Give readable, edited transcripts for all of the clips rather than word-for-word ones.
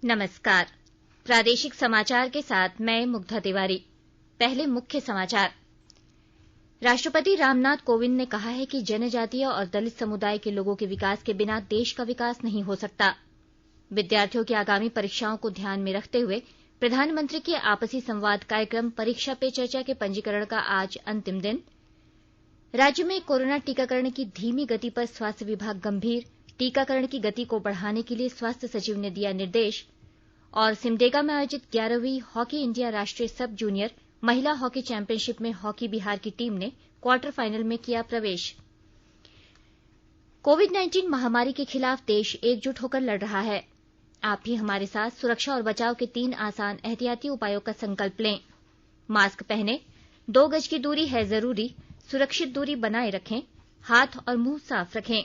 नमस्कार। प्रादेशिक समाचार के साथ मैं मुग्धा तिवारी। पहले मुख्य समाचार। राष्ट्रपति रामनाथ कोविंद ने कहा है कि जनजातीय और दलित समुदाय के लोगों के विकास के बिना देश का विकास नहीं हो सकता। विद्यार्थियों की आगामी परीक्षाओं को ध्यान में रखते हुए प्रधानमंत्री के आपसी संवाद कार्यक्रम परीक्षा पे चर्चा के पंजीकरण का आज अंतिम दिन। राज्य में कोरोना टीकाकरण की धीमी गति पर स्वास्थ्य विभाग गंभीर, टीकाकरण की गति को बढ़ाने के लिए स्वास्थ्य सचिव ने दिया निर्देश। और सिमडेगा में आयोजित 11वीं हॉकी इंडिया राष्ट्रीय सब जूनियर महिला हॉकी चैंपियनशिप में हॉकी बिहार की टीम ने क्वार्टर फाइनल में किया प्रवेश। कोविड-19 महामारी के खिलाफ देश एकजुट होकर लड़ रहा है। आप भी हमारे साथ सुरक्षा और बचाव के 3 आसान एहतियाती उपायों का संकल्प लें। मास्क पहनें, 2 गज की दूरी है जरूरी, सुरक्षित दूरी बनाए रखें, हाथ और मुंह साफ रखें।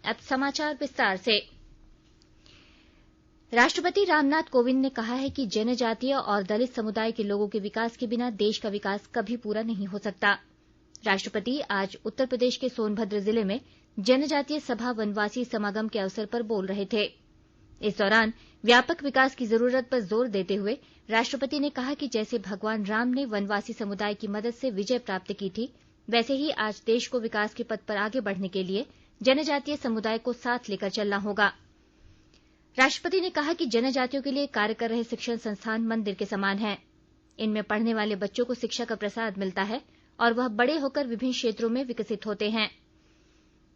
अब समाचार विस्तार से। राष्ट्रपति रामनाथ कोविंद ने कहा है कि जनजातीय और दलित समुदाय के लोगों के विकास के बिना देश का विकास कभी पूरा नहीं हो सकता। राष्ट्रपति आज उत्तर प्रदेश के सोनभद्र जिले में जनजातीय सभा वनवासी समागम के अवसर पर बोल रहे थे। इस दौरान व्यापक विकास की जरूरत पर जोर देते हुए राष्ट्रपति ने कहा कि जैसे भगवान राम ने वनवासी समुदाय की मदद से विजय प्राप्त की थी, वैसे ही आज देश को विकास के पथ पर आगे बढ़ने के लिए जनजातीय समुदाय को साथ लेकर चलना होगा। राष्ट्रपति ने कहा कि जनजातियों के लिए कार्य कर रहे शिक्षण संस्थान मंदिर के समान हैं। इनमें पढ़ने वाले बच्चों को शिक्षा का प्रसाद मिलता है और वह बड़े होकर विभिन्न क्षेत्रों में विकसित होते हैं।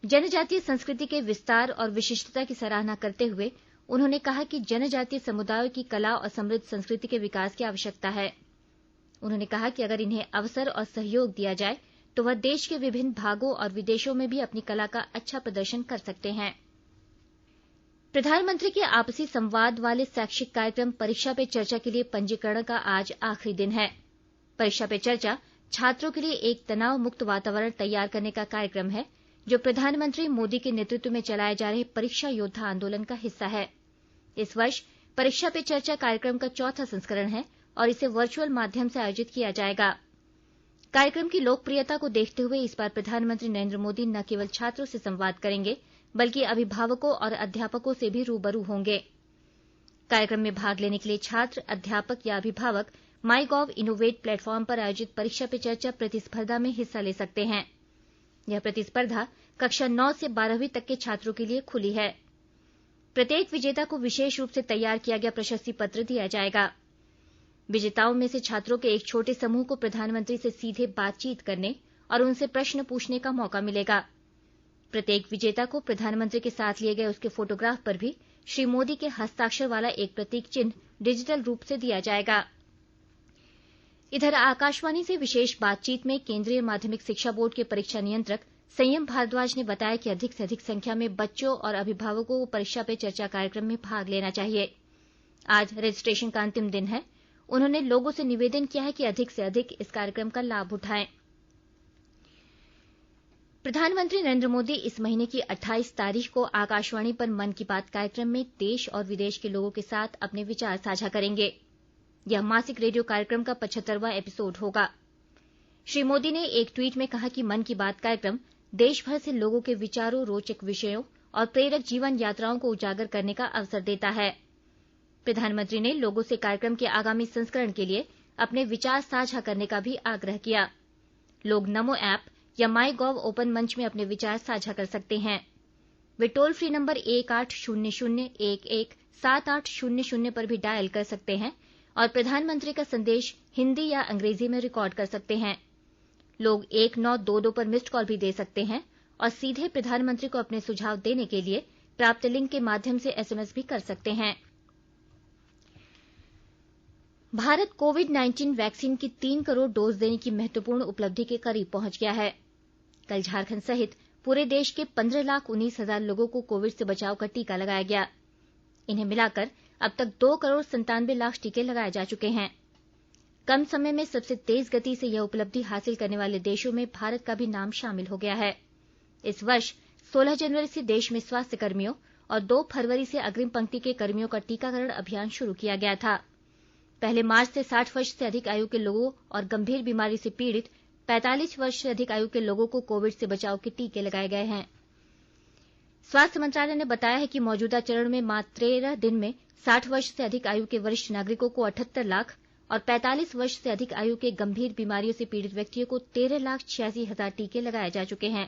जनजातीय संस्कृति के विस्तार और विशिष्टता की सराहना करते हुए उन्होंने कहा कि जनजातीय समुदायों की कला और समृद्ध संस्कृति के विकास की आवश्यकता है। उन्होंने कहा कि अगर इन्हें अवसर और सहयोग दिया जाए तो वह देश के विभिन्न भागों और विदेशों में भी अपनी कला का अच्छा प्रदर्शन कर सकते हैं। प्रधानमंत्री के आपसी संवाद वाले शैक्षिक कार्यक्रम परीक्षा पे चर्चा के लिए पंजीकरण का आज आखिरी दिन है। परीक्षा पे चर्चा छात्रों के लिए एक तनाव मुक्त वातावरण तैयार करने का कार्यक्रम है, जो प्रधानमंत्री मोदी के नेतृत्व में चलाए जा रहे परीक्षा योद्धा आंदोलन का हिस्सा है। इस वर्ष परीक्षा पे चर्चा कार्यक्रम का 4था संस्करण है और इसे वर्चुअल माध्यम से आयोजित किया जाएगा। कार्यक्रम की लोकप्रियता को देखते हुए इस बार प्रधानमंत्री नरेंद्र मोदी न केवल छात्रों से संवाद करेंगे, बल्कि अभिभावकों और अध्यापकों से भी रूबरू होंगे। कार्यक्रम में भाग लेने के लिए छात्र, अध्यापक या अभिभावक माईगॉव इनोवेट प्लेटफॉर्म पर आयोजित परीक्षा पे चर्चा प्रतिस्पर्धा में हिस्सा ले सकते हैं। यह प्रतिस्पर्धा कक्षा 9 से 12वीं तक के छात्रों के लिए खुली है। प्रत्येक विजेता को विशेष रूप से तैयार किया गया प्रशस्ति पत्र दिया जाएगा। विजेताओं में से छात्रों के एक छोटे समूह को प्रधानमंत्री से सीधे बातचीत करने और उनसे प्रश्न पूछने का मौका मिलेगा। प्रत्येक विजेता को प्रधानमंत्री के साथ लिए गए उसके फोटोग्राफ पर भी श्री मोदी के हस्ताक्षर वाला एक प्रतीक चिन्ह डिजिटल रूप से दिया जाएगा। इधर आकाशवाणी से विशेष बातचीत में केंद्रीय माध्यमिक शिक्षा बोर्ड के परीक्षा नियंत्रक संयम भारद्वाज ने बताया कि अधिक से अधिक संख्या में बच्चों और अभिभावकों को परीक्षा पे चर्चा कार्यक्रम में भाग लेना चाहिए। आज रजिस्ट्रेशन का अंतिम दिन है। उन्होंने लोगों से निवेदन किया है कि अधिक से अधिक इस कार्यक्रम का लाभ उठाएं। प्रधानमंत्री नरेंद्र मोदी इस महीने की 28 तारीख को आकाशवाणी पर मन की बात कार्यक्रम में देश और विदेश के लोगों के साथ अपने विचार साझा करेंगे। यह मासिक रेडियो कार्यक्रम का 75वां एपिसोड होगा। श्री मोदी ने एक ट्वीट में कहा कि मन की बात कार्यक्रम देश भर से लोगों के विचारों, रोचक विषयों और प्रेरक जीवन यात्राओं को उजागर करने का अवसर देता है। प्रधानमंत्री ने लोगों से कार्यक्रम के आगामी संस्करण के लिए अपने विचार साझा करने का भी आग्रह किया। लोग नमो ऐप या माईगॉव ओपन मंच में अपने विचार साझा कर सकते हैं। वे टोल फ्री नंबर 1800117800 पर भी डायल कर सकते हैं और प्रधानमंत्री का संदेश हिंदी या अंग्रेजी में रिकॉर्ड कर सकते हैं। लोग 1922 पर मिस्ड कॉल भी दे सकते हैं और सीधे प्रधानमंत्री को अपने सुझाव देने के लिए प्राप्त लिंक के माध्यम से एसएमएस भी कर सकते हैं। भारत कोविड-19 वैक्सीन की 3 करोड़ डोज देने की महत्वपूर्ण उपलब्धि के करीब पहुंच गया है। कल झारखंड सहित पूरे देश के 15,19,000 लोगों को कोविड से बचाव का टीका लगाया गया। इन्हें मिलाकर अब तक 2 करोड़ 97 लाख टीके लगाए जा चुके हैं। कम समय में सबसे तेज गति से यह उपलब्धि हासिल करने वाले देशों में भारत का भी नाम शामिल हो गया है। इस वर्ष 16 जनवरी से देश में स्वास्थ्य कर्मियों और 2 फरवरी से अग्रिम पंक्ति के कर्मियों का टीकाकरण अभियान शुरू किया गया था। पहले मार्च से 60 वर्ष से अधिक आयु के लोगों और गंभीर बीमारी से पीड़ित 45 वर्ष से अधिक आयु के लोगों को कोविड से बचाव के टीके लगाए गए हैं। स्वास्थ्य मंत्रालय ने बताया है कि मौजूदा चरण में मात्र 13 दिन में 60 वर्ष से अधिक आयु के वरिष्ठ नागरिकों को 78 लाख और 45 वर्ष से अधिक आयु के गंभीर बीमारियों से पीड़ित व्यक्तियों को 13,86,000 टीके लगाए जा चुके हैं।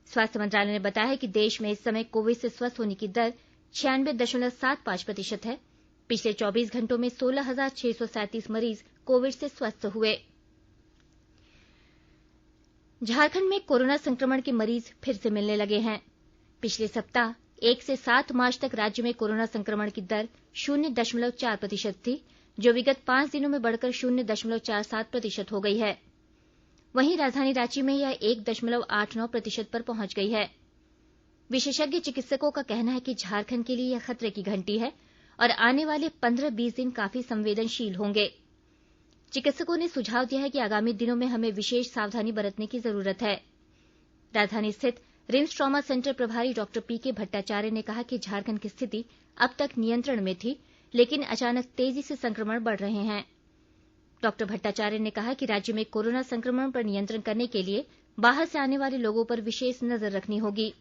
स्वास्थ्य मंत्रालय ने बताया है कि देश में इस समय कोविड से स्वस्थ होने की दर 96.75% है। पिछले 24 घंटों में 16,637 मरीज कोविड से स्वस्थ हुए। झारखंड में कोरोना संक्रमण के मरीज फिर से मिलने लगे हैं। पिछले सप्ताह 1 से 7 मार्च तक राज्य में कोरोना संक्रमण की दर 0.4% थी, जो विगत 5 दिनों में बढ़कर 0.47% हो गई है। वहीं राजधानी रांची में यह 1.89% पर पहुंच गई है। विशेषज्ञ चिकित्सकों का कहना है कि झारखंड के लिए यह खतरे की घंटी है और आने वाले 15-20 दिन काफी संवेदनशील होंगे। चिकित्सकों ने सुझाव दिया है कि आगामी दिनों में हमें विशेष सावधानी बरतने की जरूरत है। राजधानी स्थित रिम्स ट्रॉमा सेंटर प्रभारी डॉक्टर पीके भट्टाचार्य ने कहा कि झारखंड की स्थिति अब तक नियंत्रण में थी, लेकिन अचानक तेजी से संक्रमण बढ़ रहे हैं। डॉक्टर भट्टाचार्य ने कहा कि राज्य में कोरोना संक्रमण पर नियंत्रण करने के लिए बाहर से आने वाले लोगों पर विशेष नजर रखनी होगी।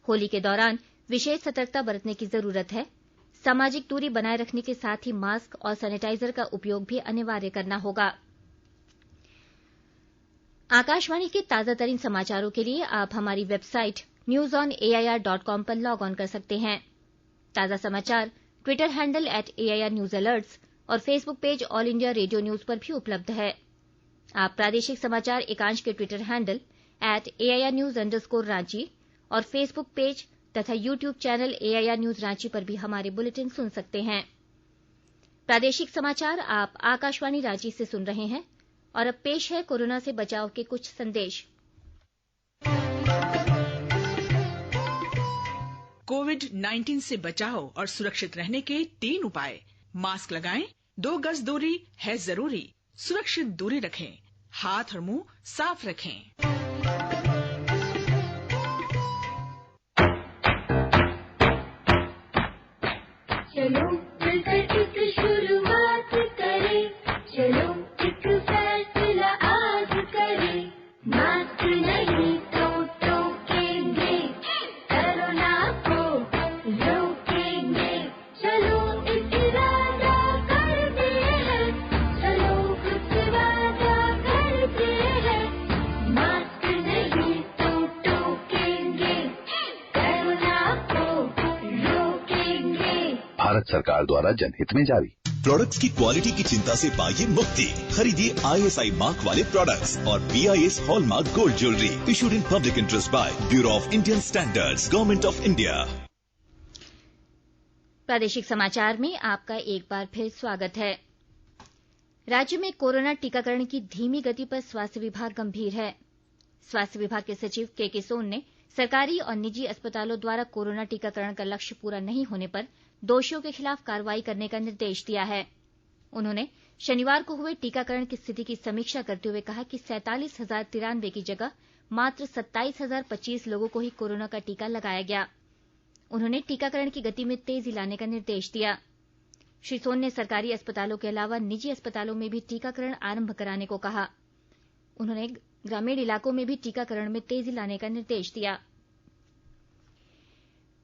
होली के दौरान विशेष सतर्कता बरतने की जरूरत है। सामाजिक दूरी बनाए रखने के साथ ही मास्क और सैनिटाइजर का उपयोग भी अनिवार्य करना होगा। आकाशवाणी के ताजातरीन समाचारों के लिए आप हमारी वेबसाइट newsonair.com पर लॉग ऑन कर सकते हैं। ताजा समाचार Twitter handle @AIR News Alerts और Facebook page all India radio news पर भी उपलब्ध है। आप प्रादेशिक समाचार एकांश के ट्विटर हैंडल @AIR News_रांची और फेसबुक पेज तथा YouTube channel AIR News Ranchi पर भी हमारे बुलेटिन सुन सकते हैं। प्रादेशिक समाचार आप आकाशवाणी रांची से सुन रहे हैं और अब पेश है कोरोना से बचाव के कुछ संदेश। कोविड-19 से बचाव और सुरक्षित रहने के 3 उपाय। मास्क लगाएं, 2 गज दूरी है जरूरी, सुरक्षित दूरी रखें, हाथ और मुंह साफ रखें। चलो मिलकर एक शुरुआत करें, चलो एक फैसला आज करें, मास्क नहीं तो टोकेंगे, कोरोना को रोकेंगे, चलो एक इरादा करते हैं, चलो कुछ वादा करते हैं, मास्क नहीं तो टोकेंगे, कोरोना को रोकेंगे। भारत सरकार द्वारा जनहित में जारी। प्रोडक्ट्स की क्वालिटी की चिंता से पाइए मुक्ति। खरीदिए ISI मार्क वाले प्रोडक्ट्स और BIS hallmark gold jewellery issued in public interest by bureau of Indian standards, government of India. प्रादेशिक समाचार में आपका एक बार फिर स्वागत है। राज्य में कोरोना टीकाकरण की धीमी गति पर स्वास्थ्य विभाग गंभीर है। स्वास्थ्य विभाग के सचिव के सोन ने सरकारी और निजी अस्पतालों द्वारा कोरोना टीकाकरण का लक्ष्य पूरा नहीं होने पर दोषियों के खिलाफ कार्रवाई करने का निर्देश दिया है। उन्होंने शनिवार को हुए टीकाकरण की स्थिति की समीक्षा करते हुए कहा कि 47,093 की जगह मात्र 27,025 लोगों को ही कोरोना का टीका लगाया गया। उन्होंने टीकाकरण की गति में तेजी लाने का निर्देश दिया। श्री सोन ने सरकारी अस्पतालों के अलावा निजी अस्पतालों में भी टीकाकरण आरंभ कराने को कहा। उन्होंने ग्रामीण इलाकों में भी टीकाकरण में तेजी लाने का निर्देश दिया।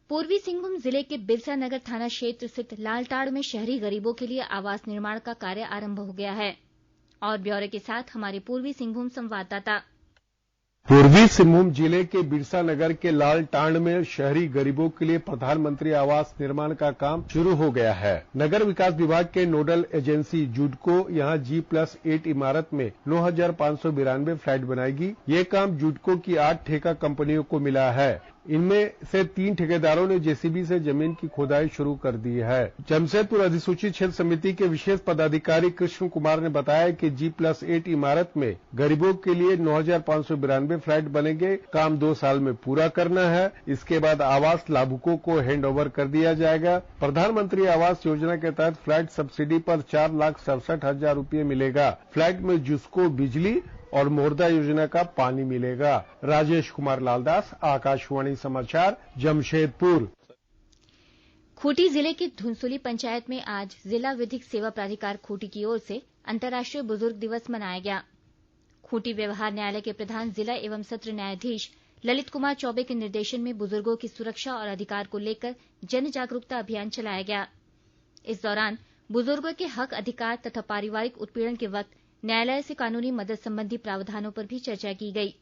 पूर्वी सिंहभूम जिले के बिरसा नगर थाना क्षेत्र स्थित लालटाड़ में शहरी गरीबों के लिए आवास निर्माण का कार्य आरंभ हो गया है। और ब्यौरे के साथ हमारे पूर्वी सिंहभूम संवाददाता। पूर्वी सिंहभूम जिले के बिरसा नगर के लालटांड में शहरी गरीबों के लिए प्रधानमंत्री आवास निर्माण का काम शुरू हो गया है। नगर विकास विभाग के नोडल एजेंसी जुडको यहां G+8 इमारत में 9,592 फ्लैट बनाएगी। ये काम जुडको की 8 ठेका कंपनियों को मिला है। इनमें से 3 ठेकेदारों ने जेसीबी से जमीन की खोदाई शुरू कर दी है। जमशेदपुर अधिसूचित क्षेत्र समिति के विशेष पदाधिकारी कृष्ण कुमार ने बताया कि G+8 इमारत में गरीबों के लिए 9,592 फ्लैट बनेंगे। काम 2 साल में पूरा करना है। इसके बाद आवास लाभुकों को हैंड ओवर कर दिया जाएगा। प्रधानमंत्री आवास योजना के तहत फ्लैट सब्सिडी पर 4,67,000 रूपये मिलेगा। फ्लैट में जिसको बिजली और मोरदा योजना का पानी मिलेगा। राजेश कुमार लालदास, आकाशवाणी समाचार, जमशेदपुर। खूंटी जिले के धुनसुली पंचायत में आज जिला विधिक सेवा प्राधिकार खूंटी की ओर से अंतर्राष्ट्रीय बुजुर्ग दिवस मनाया गया। खूंटी व्यवहार न्यायालय के प्रधान जिला एवं सत्र न्यायाधीश ललित कुमार चौबे के निर्देशन में बुजुर्गों की सुरक्षा और अधिकार को लेकर जन जागरूकता अभियान चलाया गया। इस दौरान बुजुर्गों के हक, अधिकार तथा पारिवारिक उत्पीड़न के वक्त न्यायालय से कानूनी मदद संबंधी प्रावधानों पर भी चर्चा की गई।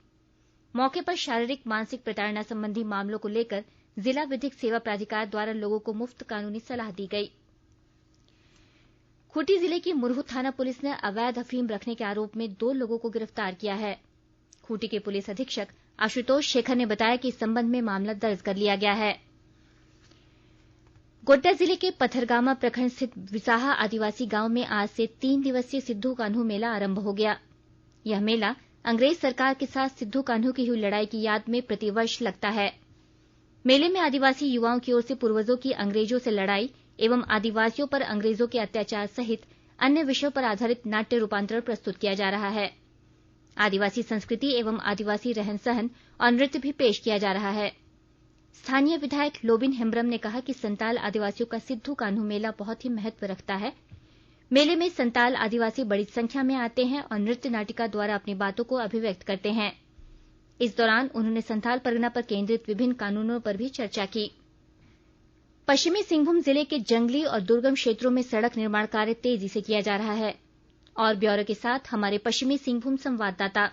मौके पर शारीरिक, मानसिक प्रताड़ना संबंधी मामलों को लेकर जिला विधिक सेवा प्राधिकार द्वारा लोगों को मुफ्त कानूनी सलाह दी गई। खूंटी जिले की मुरहू थाना पुलिस ने अवैध अफीम रखने के आरोप में 2 लोगों को गिरफ्तार किया है। खूंटी के पुलिस अधीक्षक आशुतोष शेखर ने बताया कि इस संबंध में मामला दर्ज कर लिया गया है। गोड्डा जिले के पथरगामा प्रखंड स्थित विसाहा आदिवासी गांव में आज से 3 दिवसीय सिद्धू कान्हू मेला आरंभ हो गया। यह मेला अंग्रेज सरकार के साथ सिद्धू कान्हू की हुई लड़ाई की याद में प्रतिवर्ष लगता है। मेले में आदिवासी युवाओं की ओर से पूर्वजों की अंग्रेजों से लड़ाई एवं आदिवासियों पर अंग्रेजों के अत्याचार सहित अन्य विषयों पर आधारित नाट्य रूपांतरण प्रस्तुत किया जा रहा है। आदिवासी संस्कृति एवं आदिवासी रहन सहन और नृत्य भी पेश किया जा रहा है। स्थानीय विधायक लोबिन हेम्ब्रम ने कहा कि संताल आदिवासियों का सिद्धू कान्हू मेला बहुत ही महत्व रखता है। मेले में संताल आदिवासी बड़ी संख्या में आते हैं और नृत्य नाटिका द्वारा अपनी बातों को अभिव्यक्त करते हैं। इस दौरान उन्होंने संथाल परगना पर केंद्रित विभिन्न कानूनों पर भी चर्चा की। पश्चिमी सिंहभूम जिले के जंगली और दुर्गम क्षेत्रों में सड़क निर्माण कार्य तेजी से किया जा रहा है। और ब्यौरे के साथ हमारे पश्चिमी सिंहभूम संवाददाता।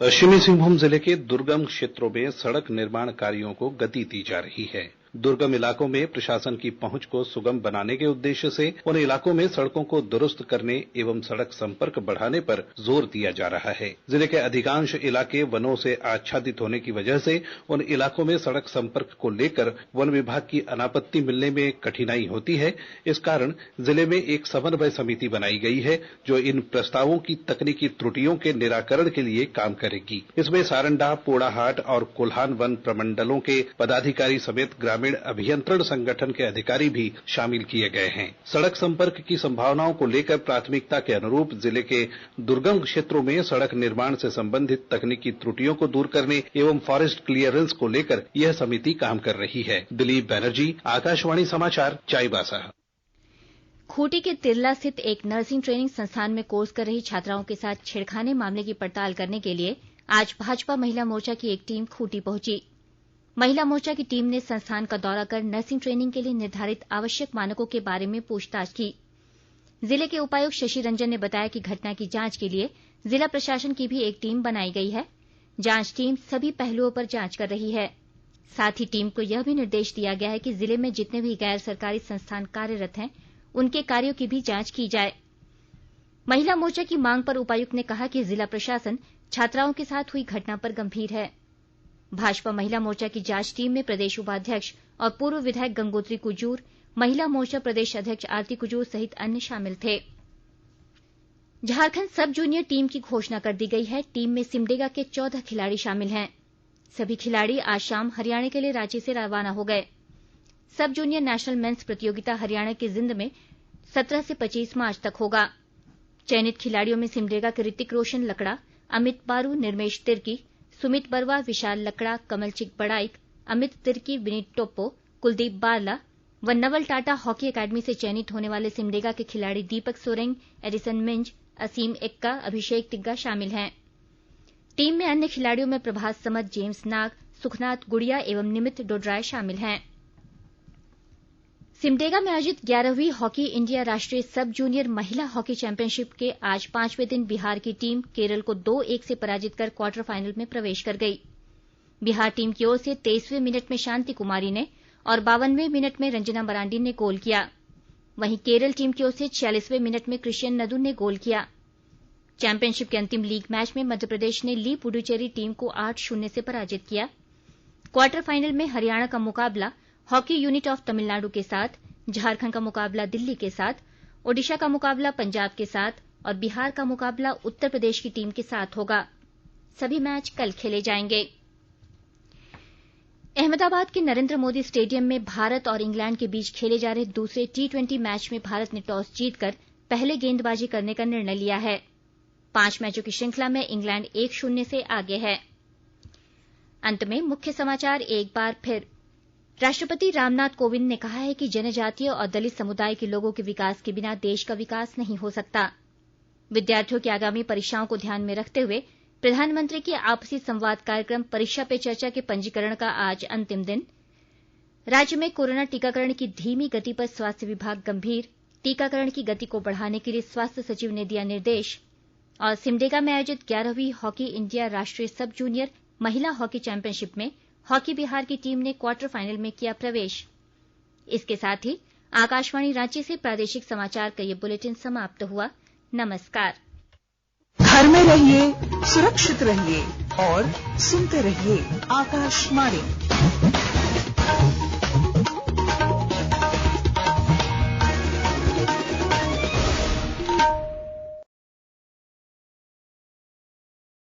पश्चिमी सिंहभूम जिले के दुर्गम क्षेत्रों में सड़क निर्माण कार्यों को गति दी जा रही है। दुर्गम इलाकों में प्रशासन की पहुंच को सुगम बनाने के उद्देश्य से उन इलाकों में सड़कों को दुरुस्त करने एवं सड़क संपर्क बढ़ाने पर जोर दिया जा रहा है। जिले के अधिकांश इलाके वनों से आच्छादित होने की वजह से उन इलाकों में सड़क संपर्क को लेकर वन विभाग की अनापत्ति मिलने में कठिनाई होती है। इस कारण जिले में एक समन्वय समिति बनाई गई है जो इन प्रस्तावों की तकनीकी त्रुटियों के निराकरण के लिए काम करेगी। इसमें सारंडा, पोड़ाहाट और कोल्हान वन प्रमंडलों के पदाधिकारी समेत ग्रामीण अभियंत्रण संगठन के अधिकारी भी शामिल किए गए हैं। सड़क संपर्क की संभावनाओं को लेकर प्राथमिकता के अनुरूप जिले के दुर्गम क्षेत्रों में सड़क निर्माण से संबंधित तकनीकी त्रुटियों को दूर करने एवं फॉरेस्ट क्लियरेंस को लेकर यह समिति काम कर रही है। दिलीप बैनर्जी, आकाशवाणी समाचार, चाईबासा। खूंटी के तिरला स्थित एक नर्सिंग ट्रेनिंग संस्थान में कोर्स कर रही छात्राओं के साथ छेड़खानी मामले की पड़ताल करने के लिए आज भाजपा महिला मोर्चा की एक टीम खूंटी पहुंची। महिला मोर्चा की टीम ने संस्थान का दौरा कर नर्सिंग ट्रेनिंग के लिए निर्धारित आवश्यक मानकों के बारे में पूछताछ की। जिले के उपायुक्त शशि रंजन ने बताया कि घटना की जांच के लिए जिला प्रशासन की भी एक टीम बनाई गई है। जांच टीम सभी पहलुओं पर जांच कर रही है। साथ ही टीम को यह भी निर्देश दिया गया है कि जिले में जितने भी गैर सरकारी संस्थान कार्यरत हैं उनके कार्यों की भी जांच की जाए। महिला मोर्चा की मांग पर उपायुक्त ने कहा कि जिला प्रशासन छात्राओं के साथ हुई घटना पर गंभीर है। भाजपा महिला मोर्चा की जांच टीम में प्रदेश उपाध्यक्ष और पूर्व विधायक गंगोत्री कुजूर, महिला मोर्चा प्रदेश अध्यक्ष आरती कुजूर सहित अन्य शामिल थे। झारखंड सब जूनियर टीम की घोषणा कर दी गई है। टीम में सिमडेगा के 14 खिलाड़ी शामिल हैं। सभी खिलाड़ी आज शाम हरियाणा के लिए रांची से रवाना हो गए। सब जूनियर नेशनल मेंस प्रतियोगिता हरियाणा के जिंद में 17 से 25 मार्च तक होगा। चयनित खिलाड़ियों में सिमडेगा के ऋतिक रोशन लकड़ा, अमित बारू, निर्मेश तिर्की, सुमित बरवा, विशाल लकड़ा, कमलचिक बड़ाइक, अमित तिर्की, विनीत टोप्पो, कुलदीप बारला व नवल टाटा हॉकी अकादमी से चयनित होने वाले सिमडेगा के खिलाड़ी दीपक सोरेंग, एडिसन मिंज, असीम एक्का, अभिषेक तिग्गा शामिल हैं। टीम में अन्य खिलाड़ियों में प्रभास समद, जेम्स नाग, सुखनाथ गुड़िया एवं निमित डोडराय शामिल हैं। सिमडेगा में आयोजित 11वीं हॉकी इंडिया राष्ट्रीय सब जूनियर महिला हॉकी चैंपियनशिप के आज 5वें दिन बिहार की टीम केरल को 2-1 से पराजित कर क्वार्टर फाइनल में प्रवेश कर गई। बिहार टीम की ओर से 23वें मिनट में शांति कुमारी ने और 52वें मिनट में रंजना मरांडी ने गोल किया। वहीं केरल टीम की ओर से 46वें मिनट में क्रिश्चियन नदू ने गोल किया। चैंपियनशिप के अंतिम लीग मैच में मध्यप्रदेश ने ली पुडुचेरी टीम को 8-0 से पराजित किया। क्वार्टर फाइनल में हरियाणा का मुकाबला हॉकी यूनिट ऑफ तमिलनाडु के साथ, झारखंड का मुकाबला दिल्ली के साथ, ओडिशा का मुकाबला पंजाब के साथ और बिहार का मुकाबला उत्तर प्रदेश की टीम के साथ होगा। सभी मैच कल खेले जाएंगे। अहमदाबाद के नरेंद्र मोदी स्टेडियम में भारत और इंग्लैंड के बीच खेले जा रहे दूसरे T20 मैच में भारत ने टॉस जीतकर पहले गेंदबाजी करने का निर्णय लिया है। 5 मैचों की श्रृंखला में इंग्लैंड 1-0 से आगे है। अंत में मुख्य समाचार एक बार फिर। राष्ट्रपति रामनाथ कोविंद ने कहा है कि जनजातीय और दलित समुदाय के लोगों के विकास के बिना देश का विकास नहीं हो सकता। विद्यार्थियों की आगामी परीक्षाओं को ध्यान में रखते हुए प्रधानमंत्री की आपसी संवाद कार्यक्रम परीक्षा पे चर्चा के पंजीकरण का आज अंतिम दिन। राज्य में कोरोना टीकाकरण की धीमी गति पर स्वास्थ्य विभाग गंभीर, टीकाकरण की गति को बढ़ाने के लिए स्वास्थ्य सचिव ने दिया निर्देश। और सिमडेगा में आयोजित 11वीं हॉकी इंडिया राष्ट्रीय सब जूनियर महिला हॉकी चैंपियनशिप में हॉकी बिहार की टीम ने क्वार्टर फाइनल में किया प्रवेश। इसके साथ ही आकाशवाणी रांची से प्रादेशिक समाचार का ये बुलेटिन समाप्त हुआ। नमस्कार। घर में रहिए, सुरक्षित रहिए और सुनते रहिए आकाशवाणी।